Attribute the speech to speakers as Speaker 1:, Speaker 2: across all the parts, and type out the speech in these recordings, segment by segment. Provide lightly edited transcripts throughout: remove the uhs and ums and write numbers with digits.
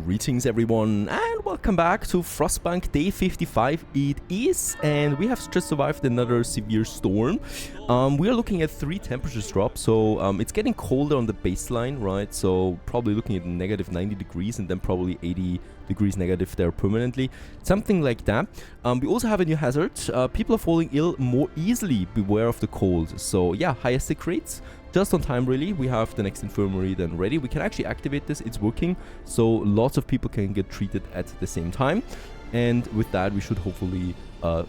Speaker 1: Greetings everyone and welcome back to Frostpunk day 55 it is, and we have just survived another severe storm. We are looking at 3 temperatures drop, so it's getting colder on the baseline, right? So probably looking at negative 90 degrees and then probably 80 degrees negative there permanently, something like that. We also have a new hazard. People are falling ill more easily, beware of the cold. So yeah, higher sick rates. Just on time really. We have the next infirmary then ready. We can actually activate this, it's working, so lots of people can get treated at the same time, and with that we should hopefully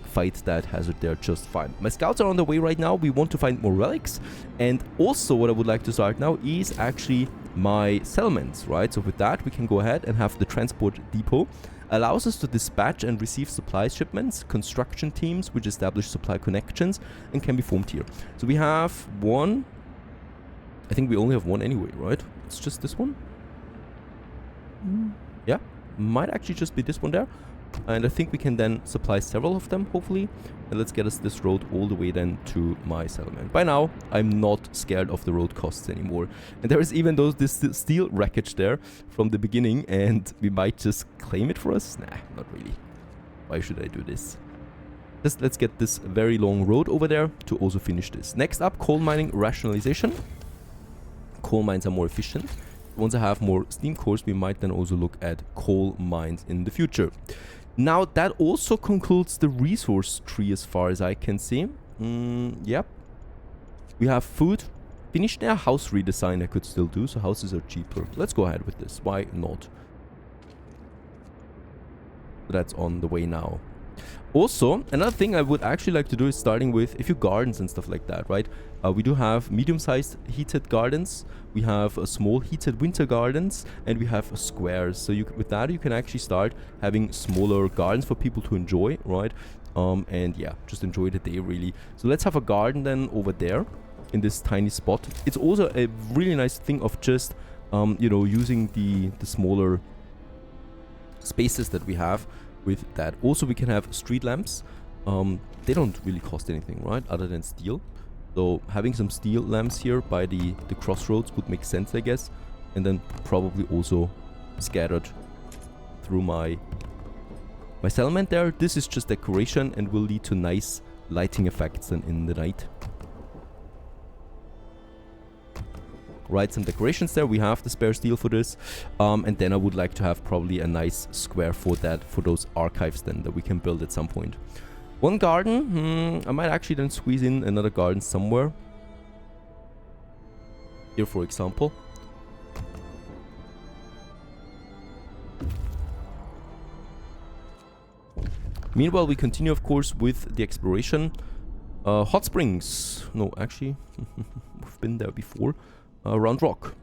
Speaker 1: fight that hazard there just fine. My scouts are on the way right now. We want to find more relics, and also what I would like to start now is actually my settlements, right? So with that we can go ahead and have the transport depot. Allows us to dispatch and receive supply shipments, construction teams which establish supply connections and can be formed here. So we have one. I think we only have one anyway, right? It's just this one? Yeah, might actually just be this one there. And I think we can then supply several of them, hopefully. And let's get us this road all the way then to my settlement. By now, I'm not scared of the road costs anymore. And there is even this steel wreckage there from the beginning, and we might just claim it for us. Nah, not really. Why should I do this? Just let's get this very long road over there to also finish this. Next up, coal mining rationalization. Coal mines are more efficient. Once I have more steam cores, we might then also look at coal mines in the future. Now that also concludes the resource tree as far as I can see. Yep. We have food. Finished there. House redesign I could still do, so houses are cheaper. Let's go ahead with this. Why not? That's on the way now. Also, another thing I would actually like to do is starting with a few gardens and stuff like that, right? We do have medium-sized heated gardens, we have small heated winter gardens, and we have squares. So with that you can actually start having smaller gardens for people to enjoy, right? And yeah, just enjoy the day really. So let's have a garden then over there in this tiny spot. It's also a really nice thing of just, you know, using the smaller spaces that we have. With that also we can have street lamps. They don't really cost anything, right, other than steel. So having some steel lamps here by the crossroads would make sense, I guess, and then probably also scattered through my settlement there. This is just decoration and will lead to nice lighting effects then in the night. Right, some decorations there. We have the spare steel for this, and then I would like to have probably a nice square for that, for those archives then that we can build at some point. One garden. I might actually then squeeze in another garden somewhere here, for example. Meanwhile, we continue, of course, with the exploration. Hot springs. No, actually, we've been there before. Round rock.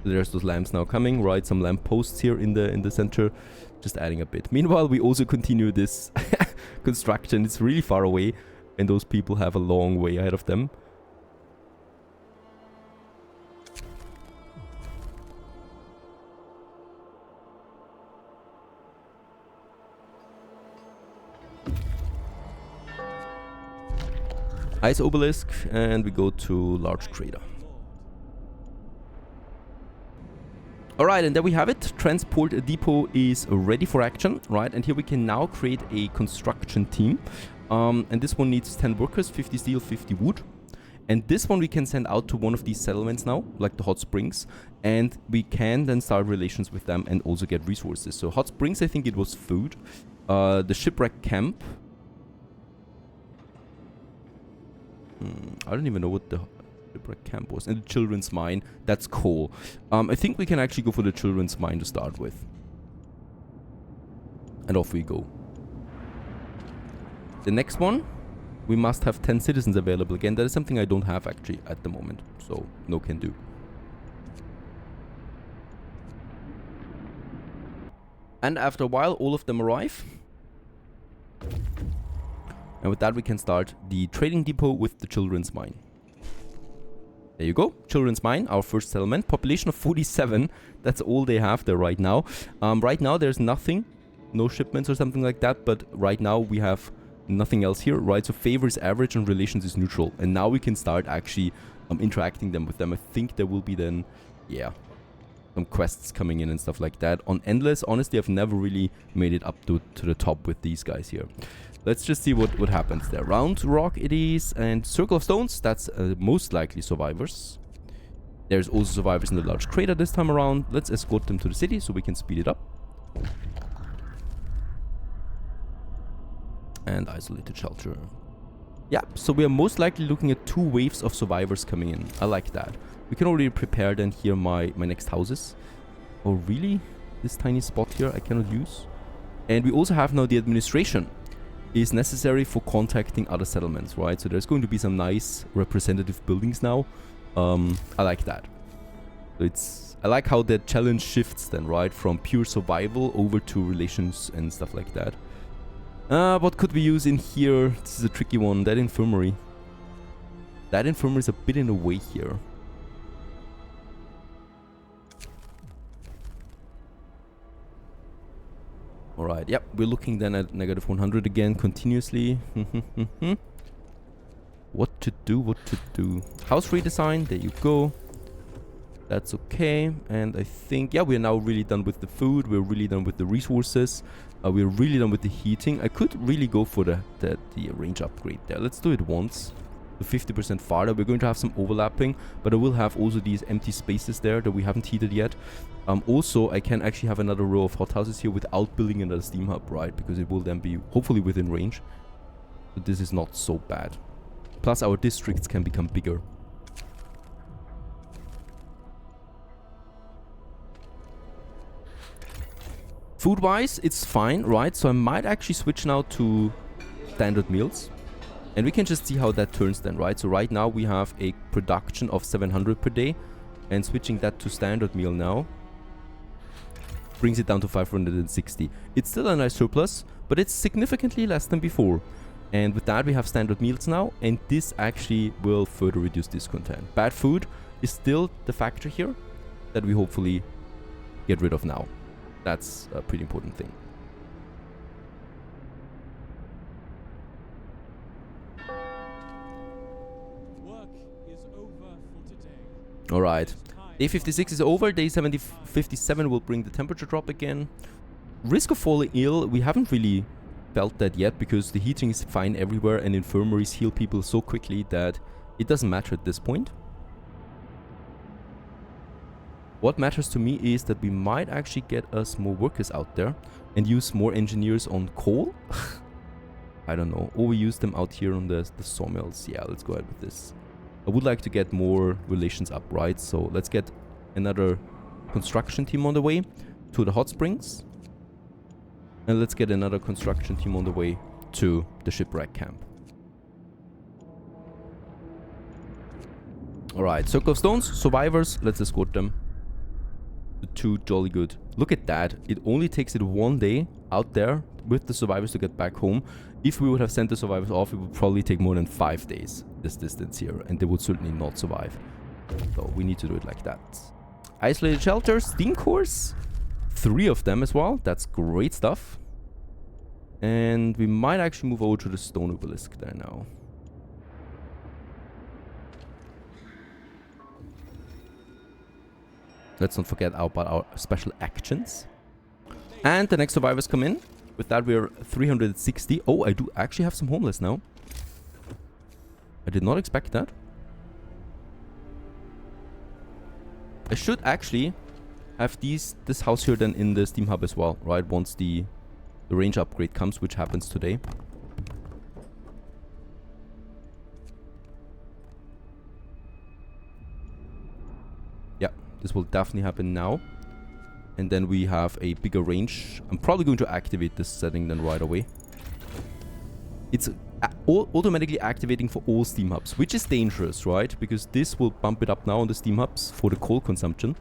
Speaker 1: There's those lamps now coming, right? Some lamp posts here in the center, just adding a bit. Meanwhile, we also continue this construction. It's really far away, and those people have a long way ahead of them. Ice obelisk, and we go to large crater. Alright, and there we have it. Transport depot is ready for action, right? And here we can now create a construction team. And this one needs 10 workers, 50 steel, 50 wood. And this one we can send out to one of these settlements now, like the hot springs. And we can then start relations with them and also get resources. So hot springs, I think it was food. The shipwreck camp. I don't even know what the shipwreck camp was. And the children's mine, that's coal. I think we can actually go for the children's mine to start with. And off we go. The next one, we must have 10 citizens available again. That is something I don't have actually at the moment. So, no can do. And after a while, all of them arrive. And with that we can start the trading depot with the children's mine. There you go, children's mine, our first settlement. Population of 47, that's all they have there right now. Right now there's nothing, no shipments or something like that, but right now we have nothing else here, right? So favor is average and relations is neutral. And now we can start actually interacting with them. I think there will be then, yeah, some quests coming in and stuff like that. On Endless, honestly, I've never really made it up to the top with these guys here. Let's just see what happens there. Round Rock it is, and Circle of Stones, that's most likely survivors. There's also survivors in the large crater this time around. Let's escort them to the city so we can speed it up. And isolated shelter. Yeah, so we are most likely looking at 2 waves of survivors coming in. I like that. We can already prepare then here my next houses. Oh, really? This tiny spot here I cannot use? And we also have now the administration is necessary for contacting other settlements, right? So there's going to be some nice representative buildings now. I like that. So I like how the challenge shifts then, right? From pure survival over to relations and stuff like that. What could we use in here? This is a tricky one. That infirmary. That infirmary is a bit in the way here. Alright, yep. We're looking then at negative 100 again continuously. What to do? House redesign. There you go. That's okay. And I think, yeah, we're now really done with the food. We're really done with the resources. We're really done with the heating. I could really go for the range upgrade there. Let's do it once. The 50% farther. We're going to have some overlapping, but I will have also these empty spaces there that we haven't heated yet. Also, I can actually have another row of hothouses here without building another steam hub, right? Because it will then be hopefully within range. But this is not so bad. Plus, our districts can become bigger. Food-wise, it's fine, right? So I might actually switch now to standard meals. And we can just see how that turns then, right? So right now we have a production of 700 per day. And switching that to standard meal now brings it down to 560. It's still a nice surplus, but it's significantly less than before. And with that we have standard meals now. And this actually will further reduce discontent. Bad food is still the factor here that we hopefully get rid of now. That's a pretty important thing. Alright, day 56 is over, day 57 will bring the temperature drop again. Risk of falling ill, we haven't really felt that yet because the heating is fine everywhere and infirmaries heal people so quickly that it doesn't matter at this point. What matters to me is that we might actually get us more workers out there and use more engineers on coal. I don't know, or we use them out here on the sawmills. Yeah, let's go ahead with this. I would like to get more relations up, right? So let's get another construction team on the way to the hot springs. And let's get another construction team on the way to the shipwreck camp. Alright, Circle of Stones, survivors, let's escort them. The 2 jolly good. Look at that. It only takes it 1 day out there with the survivors to get back home. If we would have sent the survivors off, it would probably take more than 5 days, this distance here, and they would certainly not survive. So we need to do it like that. Isolated shelters, steam cores, 3 of them as well. That's great stuff. And we might actually move over to the stone obelisk there now. Let's not forget about our special actions. And the next survivors come in. With that, we're 360. Oh, I do actually have some homeless now. I did not expect that. I should actually have this house here then in the steam hub as well, right? Once the range upgrade comes, which happens today. Yeah, this will definitely happen now. And then we have a bigger range. I'm probably going to activate this setting then right away. It's automatically activating for all steam hubs, which is dangerous, right? Because this will bump it up now on the steam hubs for the coal consumption.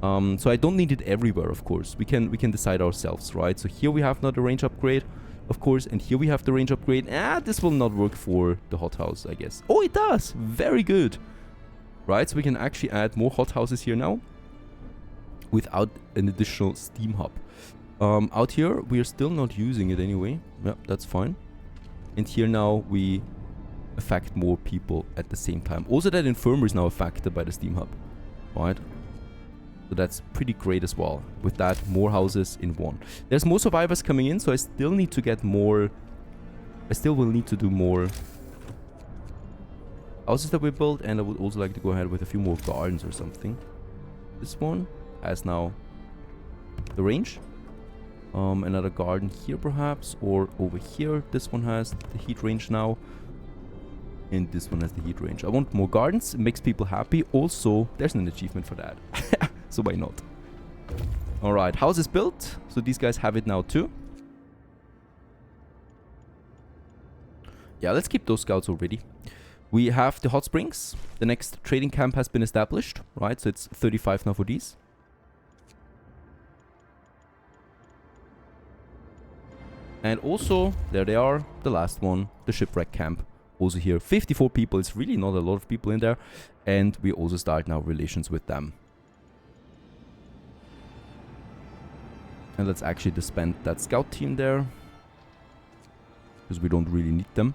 Speaker 1: So I don't need it everywhere, of course. We can decide ourselves, right? So here we have now the range upgrade, of course, and here we have the range upgrade. This will not work for the hothouse, I guess. Oh, it does! Very good! Right, so we can actually add more hothouses here now without an additional steam hub. Out here, we are still not using it anyway. Yeah, that's fine. And here now we affect more people at the same time. Also, that infirmary is now affected by the Steam Hub, right? So that's pretty great as well. With that, more houses in one. There's more survivors coming in, so I still need to get more. I still will need to do more houses that we built, and I would also like to go ahead with a few more gardens or something. This one has now the range. Another garden here perhaps, or over here. This one has the heat range now. And this one has the heat range. I want more gardens. It makes people happy. Also, there's an achievement for that. So why not? Alright, house is built. So these guys have it now too. Yeah, let's keep those scouts already. We have the hot springs. The next trading camp has been established. Right, so it's 35 now for these. And also, there they are, the last one, the shipwreck camp. Also here, 54 people. It's really not a lot of people in there. And we also start now relations with them. And let's actually disband that scout team there, because we don't really need them.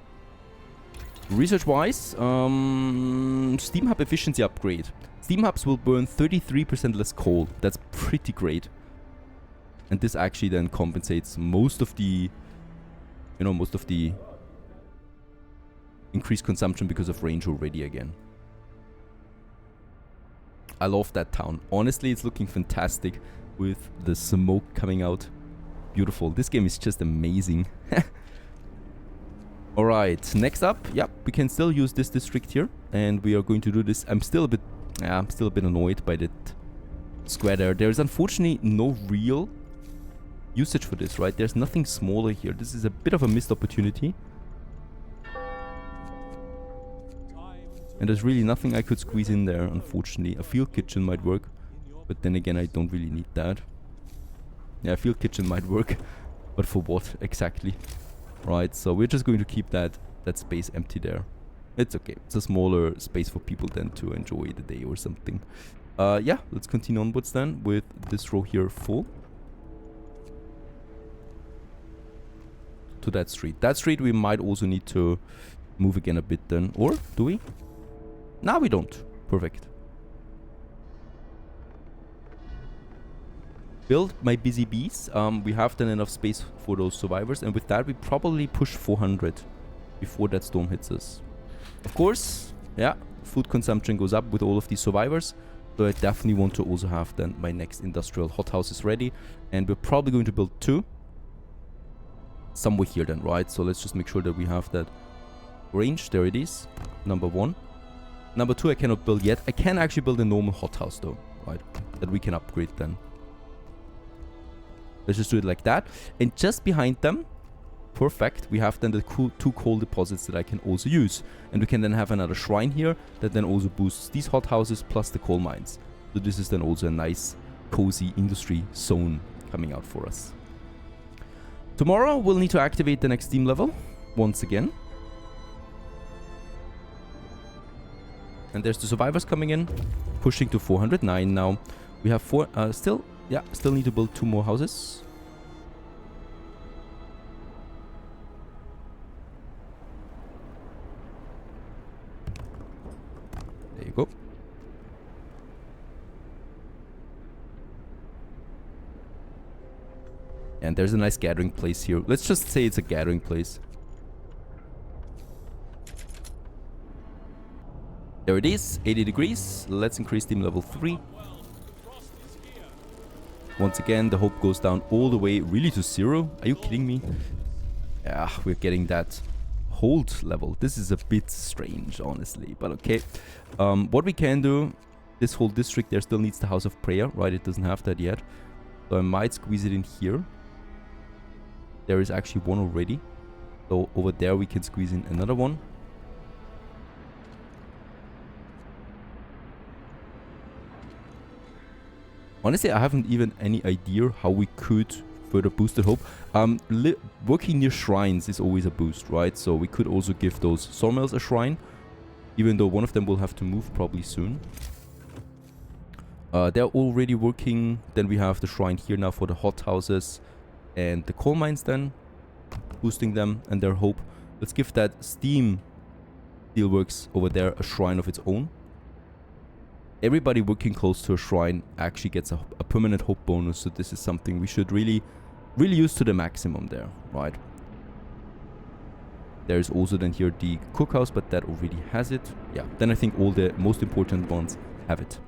Speaker 1: Research-wise, Steam Hub efficiency upgrade. Steam Hubs will burn 33% less coal. That's pretty great. And this actually then compensates most of the, you know, most of the increased consumption because of range already again. I love that town. Honestly, it's looking fantastic with the smoke coming out. Beautiful. This game is just amazing. Alright, next up, yep, we can still use this district here. And we are going to do this. I'm still a bit annoyed by that square there. There is unfortunately no real usage for this, right? There's nothing smaller here. This is a bit of a missed opportunity. And there's really nothing I could squeeze in there, unfortunately. A field kitchen might work, but then again, I don't really need that. Yeah, a field kitchen might work, but for what exactly? Right, so we're just going to keep that space empty there. It's okay. It's a smaller space for people then to enjoy the day or something. Yeah, let's continue onwards then with this row here full. To that street. That street we might also need to move again a bit then. Or do we? No, we don't. Perfect. Build my busy bees. We have then enough space for those survivors. And with that, we probably push 400 before that storm hits us. Of course, yeah, food consumption goes up with all of these survivors. So I definitely want to also have then my next industrial hothouses ready. And we're probably going to build 2. Somewhere here then, right? So let's just make sure that we have that range. There it is. Number 1. Number 2 I cannot build yet. I can actually build a normal hothouse though, right? That we can upgrade then. Let's just do it like that. And just behind them, perfect, we have then the cool 2 coal deposits that I can also use. And we can then have another shrine here that then also boosts these hothouses plus the coal mines. So this is then also a nice, cozy industry zone coming out for us. Tomorrow, we'll need to activate the next steam level once again. And there's the survivors coming in, pushing to 409 now. We have 4, still need to build 2 more houses. There you go. And there's a nice gathering place here. Let's just say it's a gathering place. There it is, 80 degrees. Let's increase steam level 3. Once again, the hope goes down all the way really to 0. Are you kidding me? Yeah, we're getting that hold level. This is a bit strange, honestly, but okay. What we can do, this whole district there still needs the House of Prayer, right? It doesn't have that yet. So I might squeeze it in here. There is actually one already. So over there we can squeeze in another one. Honestly, I haven't even any idea how we could further boost the hope. Working near shrines is always a boost, right? So we could also give those sawmills a shrine, even though one of them will have to move probably soon. They're already working. Then we have the shrine here now for the hothouses and the coal mines then, boosting them and their hope. Let's give that steam Steelworks over there, a shrine of its own. Everybody working close to a shrine actually gets a permanent hope bonus, so this is something we should really use to the maximum there, right? There's also then here the cookhouse, but that already has it. Yeah, then I think all the most important ones have it.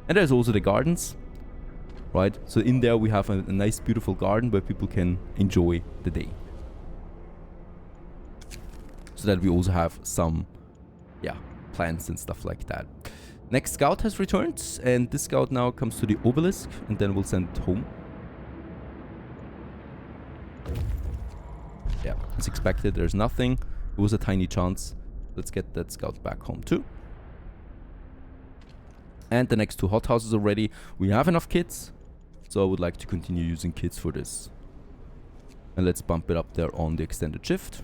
Speaker 1: And there's also the gardens, right? So in there we have a nice beautiful garden where people can enjoy the day. So that we also have some, yeah, plants and stuff like that. Next scout has returned, and this scout now comes to the obelisk, and then we'll send it home. Yeah, as expected, there's nothing. It was a tiny chance. Let's get that scout back home too. And the next two hothouses are ready. We have enough kits, so I would like to continue using kits for this. And let's bump it up there on the extended shift.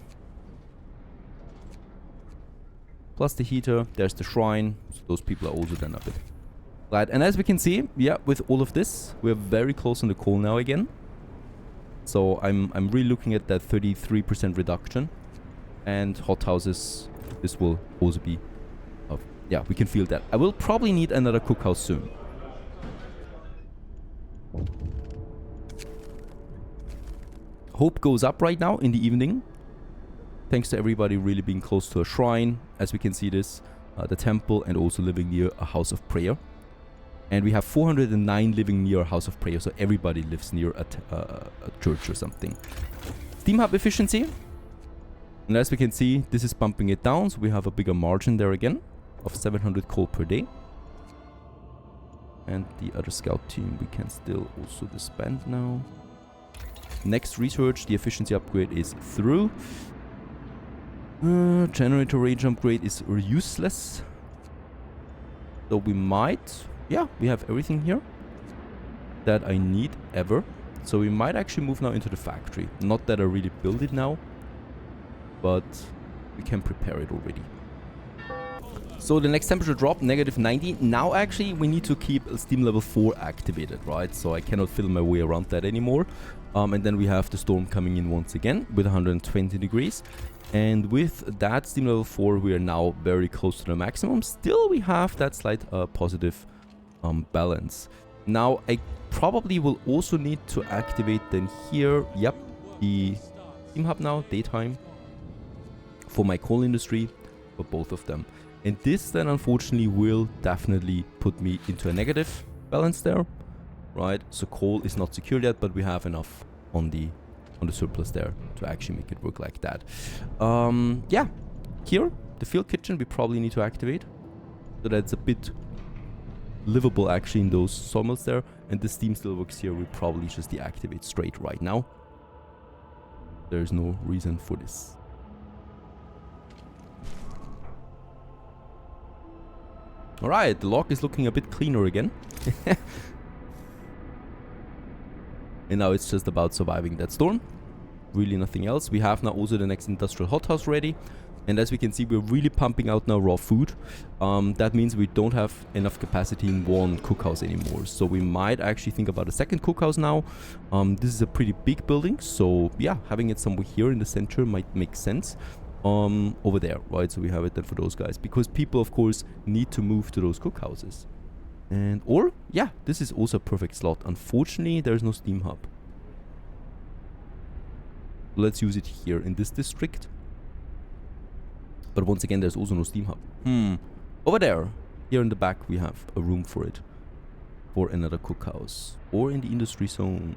Speaker 1: Plus the heater, there's the shrine, so those people are also then a bit glad. And as we can see, yeah, with all of this, we're very close on the coal now again. So I'm really looking at that 33% reduction. And hothouses, this will also be, yeah, we can feel that. I will probably need another cookhouse soon. Hope goes up right now in the evening. Thanks to everybody really being close to a shrine. As we can see this, the temple, and also living near a house of prayer. And we have 409 living near a house of prayer, so everybody lives near a church or something. Steam hub efficiency. And as we can see, this is bumping it down, so we have a bigger margin there again of 700 coal per day. And the other scout team we can still also disband now. Next research, the efficiency upgrade is through. Generator range upgrade is useless. So we might... Yeah, we have everything here that I need ever. So we might actually move now into the factory. Not that I really build it now, but we can prepare it already. So the next temperature drop, -90. Now actually we need to keep steam level 4 activated, right? So I cannot fiddle my way around that anymore. And then we have the storm coming in once again with 120 degrees. And with that steam level 4, we are now very close to the maximum. Still, we have that slight positive balance. Now, I probably will also need to activate then here, yep, the steam hub now, daytime, for my coal industry, for both of them. And this then unfortunately will definitely put me into a negative balance there, right? So coal is not secured yet, but we have enough on the surplus there to actually make it work like that. Yeah, here, the field kitchen we probably need to activate. So that's a bit livable actually in those sawmills there. And the steam still works here, we probably just deactivate straight right now. There's no reason for this. Alright, the log is looking a bit cleaner again. And now it's just about surviving that storm. Really nothing else. We have now also the next industrial hothouse ready. And as we can see, we're really pumping out now raw food. That means we don't have enough capacity in one cookhouse anymore. So we might actually think about a second cookhouse now. This is a pretty big building. So yeah, having it somewhere here in the center might make sense. Over there, right? So we have it then for those guys. Because people, of course, need to move to those cookhouses. And, or, yeah, this is also a perfect slot. Unfortunately, there's no steam hub. Let's use it here in this district. But once again, there's also no steam hub. Over there, here in the back, we have a room for it. For another cookhouse. Or in the industry zone.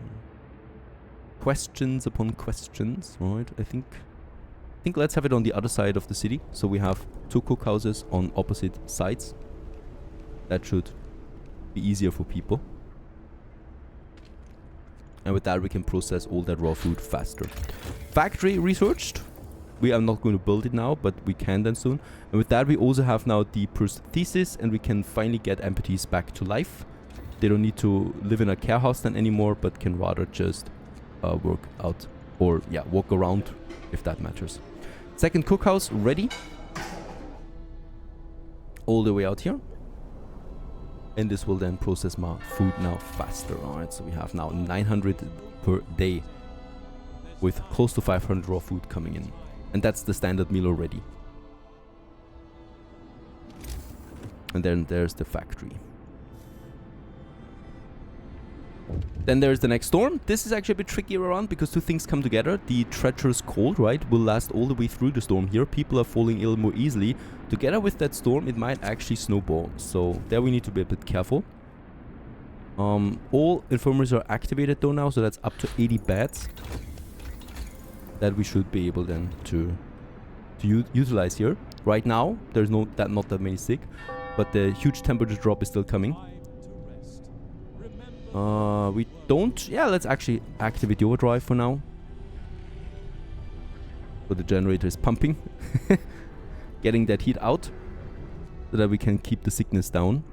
Speaker 1: Questions upon questions, right? I think let's have it on the other side of the city. So we have two cookhouses on opposite sides. That should be easier for people. And with that, we can process all that raw food faster. Factory researched. We are not going to build it now, but we can then soon. And with that, we also have now the prosthesis, and we can finally get amputees back to life. They don't need to live in a care house then anymore, but can rather just work out or, yeah, walk around if that matters. Second cookhouse ready. All the way out here. And this will then process my food now faster. Alright, so we have now 900 per day with close to 500 raw food coming in. And that's the standard meal already. And then there's the factory. Then there's the next storm. This is actually a bit trickier around because two things come together. The treacherous cold, right, will last all the way through the storm here. People are falling ill more easily. Together with that storm, it might actually snowball. So there we need to be a bit careful. All infirmaries are activated though now, so that's up to 80 beds that we should be able then to utilize here. Right now, there's not that many sick, but the huge temperature drop is still coming. We don't... Yeah, let's actually activate the overdrive for now. So the generator is pumping. Getting that heat out. So that we can keep the sickness down.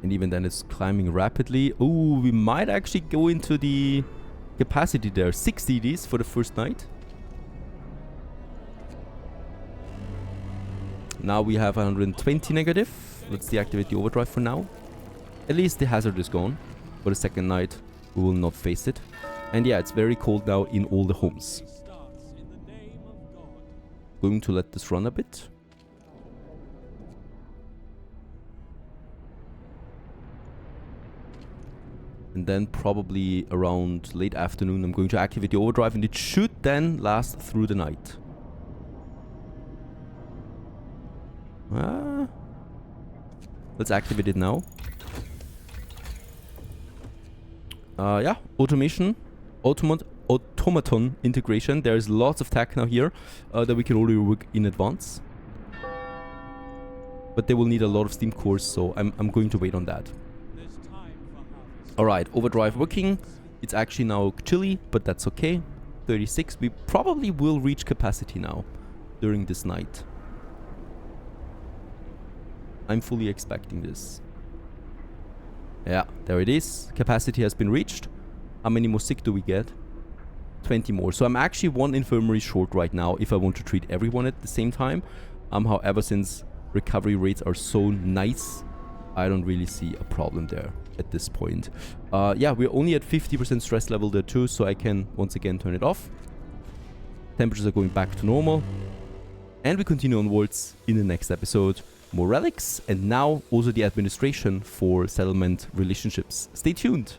Speaker 1: And even then it's climbing rapidly. Oh, we might actually go into the capacity there. 60 these for the first night. Now we have 120 negative. Let's deactivate the overdrive for now. At least the hazard is gone. For the second night, we will not face it. And yeah, it's very cold now in all the homes. Going to let this run a bit. And then probably around late afternoon, I'm going to activate the overdrive, and it should then last through the night. Let's activate it now. Yeah, automation, automaton integration. There's lots of tech now here that we can already work in advance. But they will need a lot of steam cores, so I'm going to wait on that. Alright, overdrive working. It's actually now chilly, but that's okay. 36. We probably will reach capacity now during this night. I'm fully expecting this. Yeah, there it is. Capacity has been reached. How many more sick do we get? 20 more. So I'm actually one infirmary short right now if I want to treat everyone at the same time. However, since recovery rates are so nice, I don't really see a problem there at this point. Yeah, we're only at 50% stress level there too, so I can once again turn it off. Temperatures are going back to normal. And we continue onwards in the next episode. More relics, and now also the administration for settlement relationships. Stay tuned.